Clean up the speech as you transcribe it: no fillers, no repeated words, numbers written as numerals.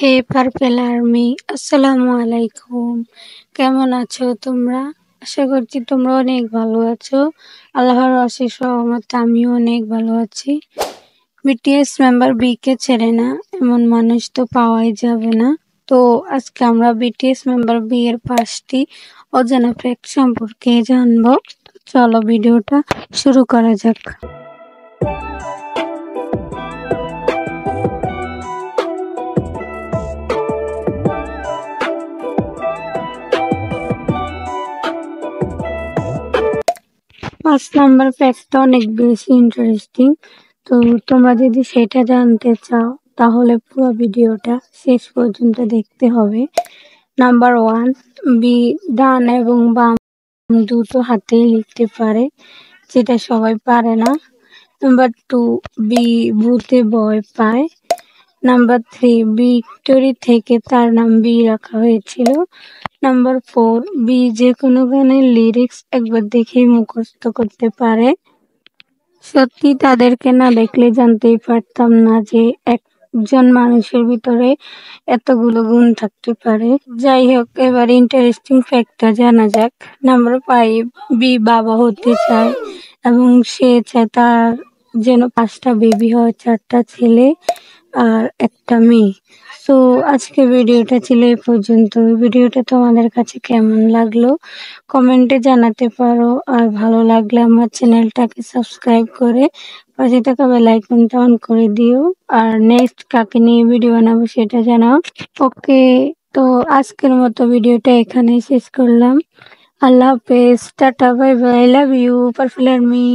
হে purple army, আসসালামু আলাইকুম। কেমন আছো তোমরা? আশা করছি তোমরা অনেক ভালো আছো। আল্লাহর অশেষ রহমতে আমিও অনেক ভালো আছি। বিটিএস মেম্বার বি কে ছেড়ে না, এমন মানুষ তো পাওয়াই যাবে না। তো আজকে আমরা বিটিএস মেম্বার বি এর 5টি অজানা ফ্যাক্ট সম্পর্কে জানবো। চলো ভিডিওটা শুরু করা যাক। 5 নাম্বার ফ্যাক্টটা অনেক বেশি ইন্টারেস্টিং। তো তোমরা যদি সেটা জানতে চাও তাহলে পুরো ভিডিওটা শেষ পর্যন্ত দেখতে হবে। নাম্বার 1, বি ডান এবং বাম দুটো হাতেই লিখতে পারে, যেটা সবাই পারে না। নাম্বার 2, বি ভূতে ভয় পায়। নাম্বার 3, ভিক্টোরি থেকে তার নাম বি রাখা হয়েছিল। নাম্বার 4, বি যে কোনো গানের লিরিক্স একবার দেখেই মুখস্থ করতে পারে। সত্যি তাদেরকে না দেখলে জানতেই পারতাম না যে একজন মানুষের ভিতরে এতগুলো গুণ থাকতে পারে। যাই হোক, এবার ইন্টারেস্টিং ফ্যাক্টটা জানা যাক। নাম্বার 5, বি বাবা হতে চায় এবং সে চায় তার যেন 5টা বেবি হয়, 4টা ছেলে আর একটা মেয়ে। সো আজকে ভিডিওটা ছিল এই পর্যন্ত। ভিডিওটা তোমাদের কাছে কেমন লাগলো কমেন্টে জানাতে পারো, আর ভালো লাগলে আমার চ্যানেলটাকে সাবস্ক্রাইব করে পাশে থাকা বেল আইকনটা অন করে দিও। আর নেক্সট কাকে নিয়ে ভিডিও বানাবো সেটা জানাও। ওকে, তো আজকের মতো ভিডিওটা এখানেই শেষ করলাম। আল্লাহ হাফেজ, tata, bye bye, love you পারফেল আর্মি।